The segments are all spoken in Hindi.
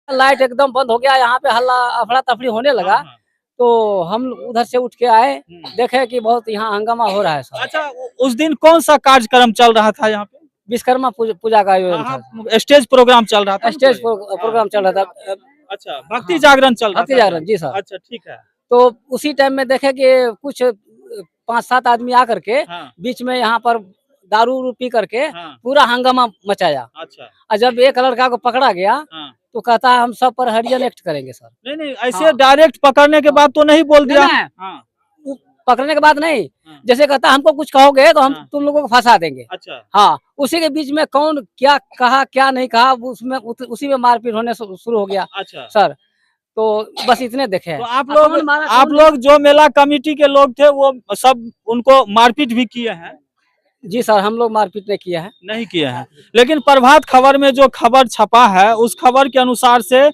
लाइट एकदम बंद हो गया, यहाँ पे हल्ला अफड़ा तफड़ी होने लगा। हाँ, हाँ। तो हम उधर से उठ के आए, हम्म। देखे कि बहुत यहाँ हंगामा हो रहा है सर। अच्छा, उस दिन कौन सा कार्यक्रम चल रहा था यहाँ पे? विश्वकर्मा पूजा का आयोजन हाँ, था। स्टेज प्रोग्राम चल रहा था ना स्टेज कोई? प्रोग्राम चल रहा था। अच्छा, भक्ति हाँ, जागरण चल रहा भक्ति था क्या? जागरण, जी सर। अच्छा, ठीक है। तो उसी टाइम में देखे कि कुछ 5-7 आदमी आकर के हाँ, बीच में यहाँ पर दारू उरू पी करके हाँ, पूरा हंगामा मचाया। अच्छा, और जब एक लड़का को पकड़ा गया हाँ। तो कहता है हम सब पर हरिजन एक्ट करेंगे सर। नहीं, नहीं, ऐसे हाँ। डायरेक्ट पकड़ने के बाद तो नहीं बोल दिया? नहीं, नहीं। हाँ, वो पकड़ने के बाद नहीं, हाँ, जैसे कहता हमको कुछ कहोगे तो हम हाँ। तुम लोगों को फंसा देंगे। अच्छा, हाँ, उसी के बीच में कौन क्या कहा क्या नहीं कहा, उसमें उसी में मारपीट होने शुरू हो गया अच्छा। सर। तो बस इतने देखे तो हैं। आप अब लोग कौन मारा, आप कौन लोग जो मेला कमेटी के लोग थे वो सब उनको मारपीट भी किए हैं? नहीं? जी सर, हम लोग मारपीट नहीं किया है। नहीं किए हैं। लेकिन प्रभात खबर में जो खबर छपा है उस खबर के अनुसार से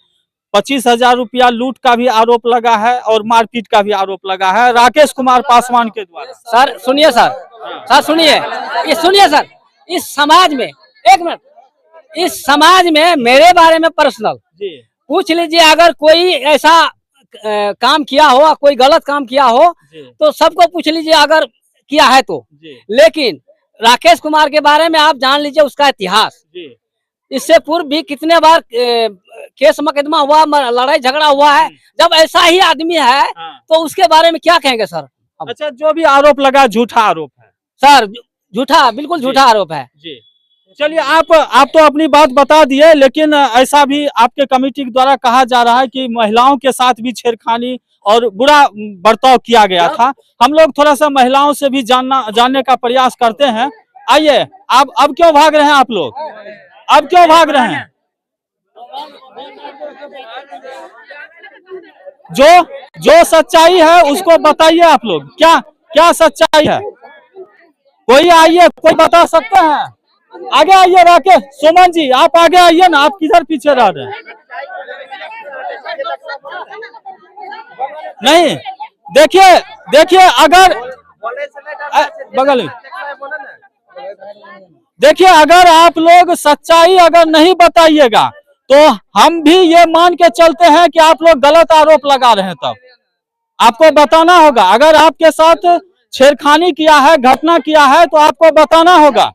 25,000 रुपया लूट का भी आरोप लगा है और मारपीट का भी आरोप लगा है राकेश कुमार पासवान के द्वारा। सर सुनिए सर, सर सुनिए, ये सुनिए सर, इस समाज में एक मिनट, इस समाज में मेरे बारे में पर्सनल जी, पूछ लीजिए, अगर कोई ऐसा काम किया हो, कोई गलत काम किया हो जी, तो सबको पूछ लीजिए अगर किया है तो। जी, लेकिन राकेश कुमार के बारे में आप जान लीजिए उसका इतिहास। जी। इससे पूर्व भी कितने बार केस मुकदमा हुआ, लड़ाई झगड़ा हुआ है। जब ऐसा ही आदमी है हाँ। तो उसके बारे में क्या कहेंगे सर? अच्छा, जो भी आरोप लगा झूठा आरोप है। सर झूठा, बिल्कुल जी। झूठा आरोप है। जी, चलिए आप तो अपनी बात बता दिए, लेकिन ऐसा भी आपके कमेटी के द्वारा कहा जा रहा है कि महिलाओं के साथ भी छेड़खानी और बुरा बर्ताव किया गया था। हम लोग थोड़ा सा महिलाओं से भी जानने का प्रयास करते हैं। आइए, अब क्यों भाग रहे हैं आप लोग? अब क्यों भाग रहे हैं? जो जो सच्चाई है उसको बताइए आप लोग, क्या क्या सच्चाई है? कोई आइए, कोई बता सकते हैं? आगे आइए राकेश, सुमन जी आप आगे आइए ना, आप किधर पीछे रह रहे हैं? नहीं, देखिए देखिए, अगर बगल में देखिए, अगर आप लोग सच्चाई अगर नहीं बताइएगा तो हम भी ये मान के चलते हैं कि आप लोग गलत आरोप लगा रहे हैं। तब आपको बताना होगा, अगर आपके साथ छेड़खानी किया है, घटना किया है तो आपको बताना होगा।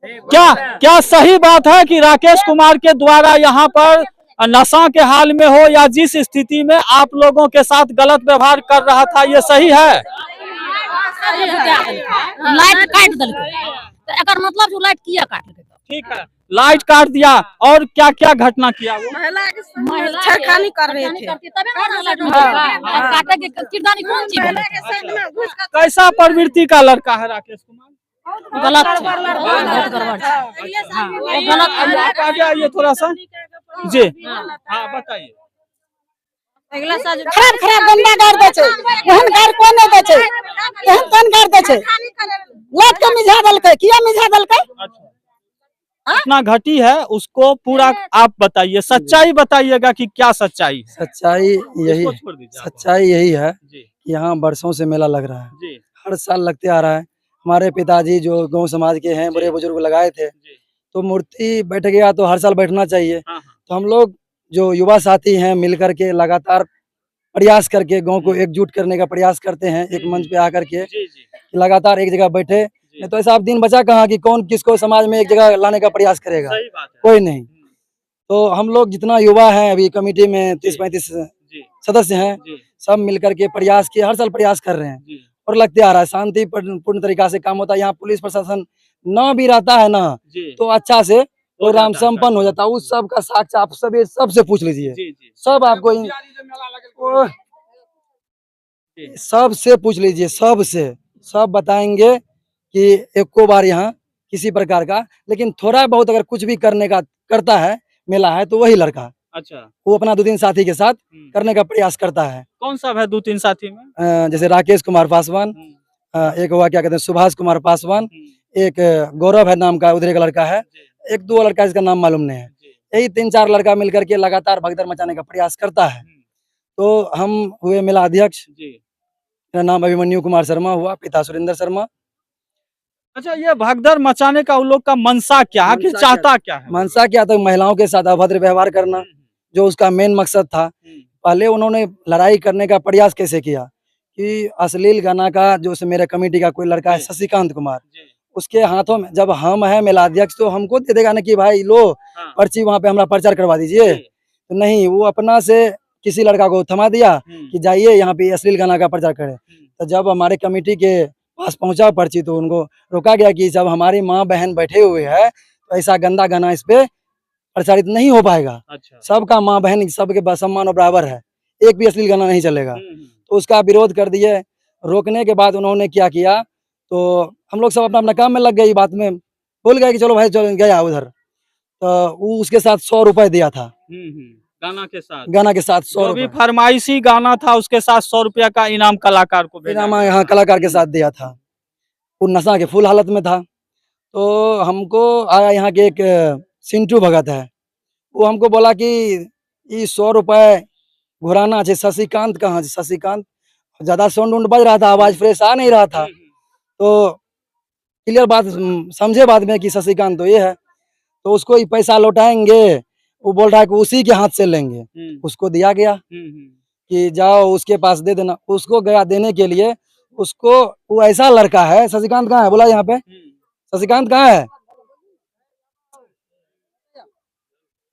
क्या क्या सही बात है कि राकेश कुमार के द्वारा यहाँ पर नशा के हाल में हो या जिस स्थिति में आप लोगों के साथ गलत व्यवहार कर रहा था, ये सही है? लाइट काट दिलकै, एकर मतलब जो लाइट किया काट दिलकै? ठीक है, लाइट काट दिया। और क्या क्या घटना किया वो? महिला छेड़खानी कर रहे थे। तभी ना लाइट काटे के किरदानी कौन चीज है? कैसा प्रवृत्ति का लड़का है राकेश कुमार? गलत है, बहुत गड़बड़ है। वो गलत आप आगे आइए थोड़ा सा। जी, हाँ बताइए। खराब खराब गंदा गाड़ दे छै, एहन गाड़ कोन नहीं दे छै, एहन कोन गाड़ दे छै? लाइट के मिझा देलकै, किया मिझा देलकै? घटना घटी है उसको पूरा आप बताइए, सच्चाई बताइएगा कि क्या सच्चाई है। सच्चाई यही इसको छोड़ दीजिए आप। सच्चाई यही है जी, कि यहाँ बरसों से मेला लग रहा है, जी, हर साल लगते आ रहा है। हमारे पिताजी जो गांव समाज के हैं, बड़े बुजुर्ग लगाए थे, जी, तो मूर्ति बैठ गया तो हर साल बैठना चाहिए। हाँ, हाँ, तो हम लोग जो युवा साथी हैं मिल करके लगातार प्रयास करके गांव को एकजुट करने का प्रयास करते हैं, एक मंच पे आकर के जी, जी, लगातार एक जगह बैठे। नहीं तो ऐसा अब दिन बचा कहाँ कि कौन किसको समाज में एक जगह लाने का प्रयास करेगा, सही बात है। कोई नहीं। तो हम लोग जितना युवा हैं अभी कमेटी में 30-35 जी, सदस्य हैं, जी, सब मिलकर के प्रयास किए, हर साल प्रयास कर रहे हैं जी, और लगते आ रहा है। शांति पूर्ण तरीका से काम होता है। यहाँ पुलिस प्रशासन ना भी रहता है ना जी, तो अच्छा से प्रोग्राम जाता है, संपन्न हो जाता है। उस सब का साक्ष्य आप सभी सबसे पूछ लीजिए, जी, जी, सब आपको सबसे पूछ लीजिए, सबसे सब बताएंगे कि एको बार यहाँ किसी प्रकार का, लेकिन थोड़ा बहुत अगर कुछ भी करने का करता है मेला है तो वही लड़का, अच्छा, वो अपना 2-3 साथी के साथ करने का प्रयास करता है। कौन सा है 2-3 साथी में? जैसे राकेश कुमार पासवान, एक हुआ क्या कहते हैं सुभाष कुमार पासवान, एक गौरव है नाम का, उधर का लड़का है, एक 2 लड़का जिसका नाम मालूम नहीं है। यही 3-4 लड़का मिलकर के लगातार भगदड़ मचाने का प्रयास करता है। तो हम हुए मेला अध्यक्ष, जी, मेरा नाम अभिमन्यु कुमार शर्मा हुआ, पिता सुरेंद्र शर्मा। अच्छा, ये भगदड़ मचाने का उन लोग का मनसा क्या है, कि मनसा चाहता क्या है? मनसा क्या था, महिलाओं के साथ अभद्र व्यवहार करना, जो उसका मेन मकसद था। पहले उन्होंने लड़ाई करने का प्रयास कैसे किया कि अश्लील गाना का जो मेरे कमेटी का कोई लड़का है शशिकांत कुमार, उसके हाथों में जब हम है मेलाध्यक्ष तो हमको दे देगा ना कि भाई लो पर्ची वहाँ पे हमारा प्रचार करवा दीजिए, तो नहीं, वो अपना से किसी लड़का को थमा दिया कि जाइए यहाँ पे अश्लील गाना का प्रचार करें। तो जब हमारे कमेटी के पास पहुंचा पर्ची तो उनको रोका गया कि जब हमारी माँ बहन बैठे हुए हैं तो ऐसा गंदा गाना इस पे प्रचारित नहीं हो पाएगा। अच्छा। सबका माँ बहन सबके सम्मान और बराबर है, एक भी अश्लील गाना नहीं चलेगा। तो उसका विरोध कर दिए। रोकने के बाद उन्होंने क्या किया, तो हम लोग सब अपना अपना काम में लग गए, बात में भूल गए कि चलो भाई चलो गया उधर। तो वो उसके साथ 100 रुपए दिया था, गाना के साथ, गाना के साथ 100 जो भी रुपए फरमाइशी गाना था उसके साथ 100 रुपया का इनाम कलाकार को भेजा इनाम गया। यहाँ कलाकार के साथ दिया था। वो नशा के फुल हालत में था। तो हमको आया यहाँ के एक सिंटू भगत है, वो हमको बोला कि ये 100 रुपए घुराना चाहिए। शशिकांत कहाँ, शशिकांत ज्यादा साउंड उंड बज रहा था, आवाज फ्रेश आ नहीं रहा था। तो क्लियर बात समझे बाद में कि शशिकांत तो ये है, तो उसको ही पैसा लौटाएंगे, वो बोल रहा है कि उसी के हाथ से लेंगे। उसको दिया गया कि जाओ उसके पास दे देना। उसको गया देने के लिए, उसको वो ऐसा लड़का है। शशिकांत कहाँ है, बोला यहाँ पे शशिकांत कहाँ है?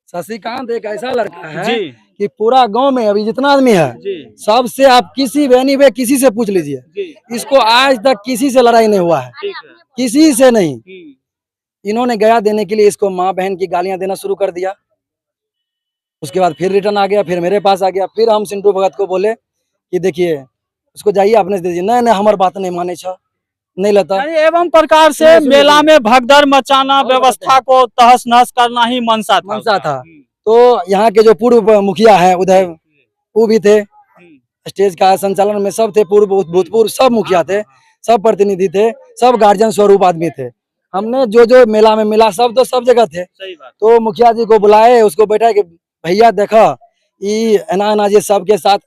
शशिकांत एक ऐसा लड़का है कि पूरा गांव में अभी जितना आदमी है सबसे आप किसी बहनी वे किसी से पूछ लीजिए, इसको आज तक किसी से लड़ाई नहीं हुआ है, किसी से नहीं। इन्होंने गया देने के लिए इसको माँ बहन की गालियां देना शुरू कर दिया। उसके बाद फिर रिटर्न आ गया, फिर मेरे पास आ गया। फिर हम सिंटू भगत को बोले कि देखिए उसको जाइए अपने से दीजिए। नहीं हमारी बात नहीं माने छ, नहीं लेता। एवं प्रकार से मेला में भगदड़ मचाना, व्यवस्था को तहस नहस करना ही मनसा था। तो यहाँ के जो पूर्व मुखिया है उदय, वो भी थे, स्टेज का संचालन में सब थे, पूर्व भूतपूर्व सब मुखिया थे, सब प्रतिनिधि थे, सब गार्जियन स्वरूप आदमी थे। हमने जो जो मेला में मिला सब तो सब जगह थे। तो मुखिया जी को बुलाए, उसको बैठा कि भैया देखा एना जे सबके साथ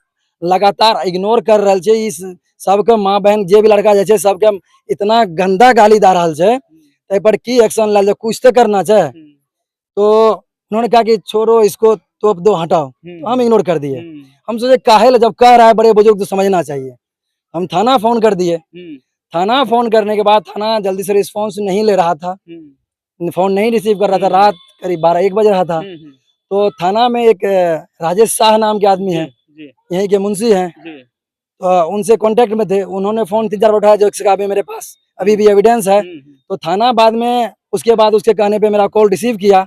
लगातार इग्नोर कर रहा है, इस सबके माँ बहन जे भी लड़का जैसे सबके इतना गंदा गाली दा रहा है, तै पर की एक्शन लाल, कुछ तो करना चाहिए। तो उन्होंने कहा कि छोड़ो इसको, तोप दो, हटाओ। तो हम इग्नोर कर दिए। हम सोचे काहे जब कह रहा है बड़े बुजुर्ग तो समझना चाहिए। हम थाना फोन कर दिए। थाना फोन करने के बाद थाना जल्दी से रिस्पॉन्स नहीं ले रहा था, फोन नहीं रिसीव कर रहा था। रात करीब 12-1 बज रहा था। तो थाना में एक राजेश शाह नाम के आदमी है, यहीं के मुंशी हैं, तो उनसे कांटेक्ट में थे। उन्होंने फोन 3-4 उठाया, जो इसका भी मेरे पास अभी भी एविडेंस है। तो थाना बाद में उसके बाद उसके कहने पे मेरा कॉल रिसीव किया।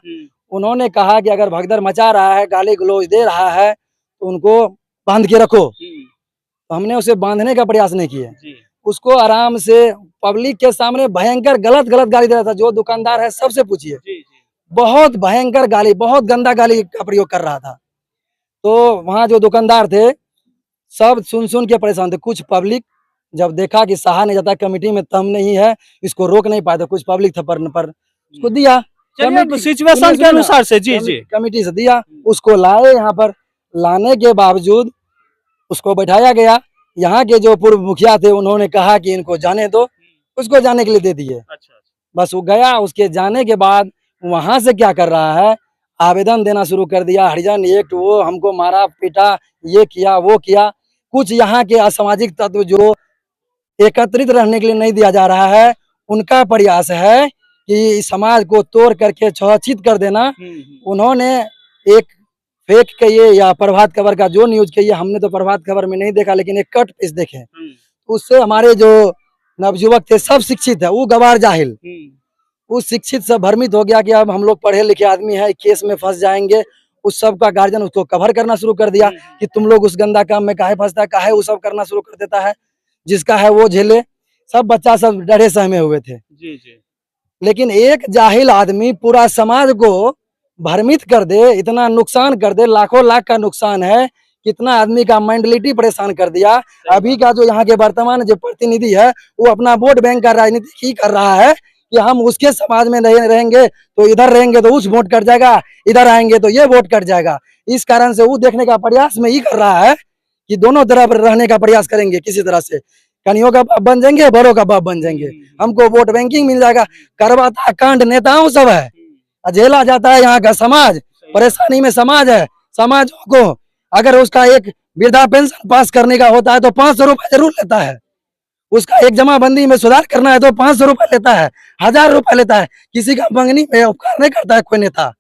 उन्होंने कहा कि अगर भगदड़ मचा रहा है, गाली गलौज दे रहा है, तो उनको बांध के रखो। तो हमने उसे बांधने का प्रयास नहीं किया, उसको आराम से पब्लिक के सामने भयंकर गलत गाली दे रहा था। जो दुकानदार है सबसे पूछिए, बहुत भयंकर गाली, बहुत गंदा गाली का प्रयोग कर रहा था। तो वहाँ जो दुकानदार थे सब सुन के परेशान थे। कुछ पब्लिक जब देखा कि सहा नहीं जाता, कमेटी में तम नहीं है, इसको रोक नहीं पाए, तो कुछ पब्लिक था पर उसको दिया सिचुएशन के अनुसार से। जी कमेटी से दिया, उसको लाए यहाँ पर। लाने के बावजूद उसको बैठाया गया। यहाँ के जो पूर्व मुखिया थे उन्होंने कहा कि इनको जाने दो, उसको जाने के लिए दे दिए। बस वो गया। उसके जाने के बाद वहां से क्या कर रहा है, आवेदन देना शुरू कर दिया, हरिजन एक्ट, वो हमको मारा पीटा, ये किया वो किया। कुछ यहाँ के असामाजिक तत्व जो एकत्रित रहने के लिए नहीं दिया जा रहा है, उनका प्रयास है कि समाज को तोड़ करके छहित कर देना। उन्होंने एक फेक कहिए या प्रभात खबर का जो न्यूज कहिए, हमने तो प्रभात खबर में नहीं देखा, लेकिन एक कट पीस देखे, उससे हमारे जो नवयुवक थे सब शिक्षित है, वो गवार जाहिल, उस शिक्षित से भ्रमित हो गया कि अब हम लोग पढ़े लिखे आदमी है, केस में फंस जाएंगे। उस सब का गार्जियन उसको कवर करना शुरू कर दिया कि तुम लोग उस गंदा काम में काहे फंसता है, काहे वो सब करना शुरू कर देता है, जिसका है वो झेले। सब बच्चा सब डरे सहमे हुए थे। लेकिन एक जाहिल आदमी पूरा समाज को भ्रमित कर दे, इतना नुकसान कर दे, लाखों लाख का नुकसान है, कितना आदमी का मेंटलिटी परेशान कर दिया। अभी का जो यहाँ के वर्तमान जो प्रतिनिधि है वो अपना वोट बैंक का राजनीति ही कर रहा है कि हम उसके समाज में नहीं रहेंगे तो इधर रहेंगे तो उस वोट कट जाएगा, इधर आएंगे तो ये वोट कट जाएगा। इस कारण से वो देखने का प्रयास में ही कर रहा है कि दोनों तरफ रहने का प्रयास करेंगे किसी तरह से। कनियों का बाप बन जाएंगे, बड़ों का बाप बन जाएंगे। हमको वोट बैंकिंग मिल जाएगा। करवाता कांड नेताओं सब है, झेला जाता है यहाँ का समाज, परेशानी में समाज है। समाज को अगर उसका एक वृद्धा पेंशन पास करने का होता है तो 500 रुपए जरूर लेता है। उसका एक जमाबंदी में सुधार करना है तो 500 रुपए लेता है, 1000 रुपए लेता है। किसी का मंगनी में उपकार नहीं करता है कोई नेता।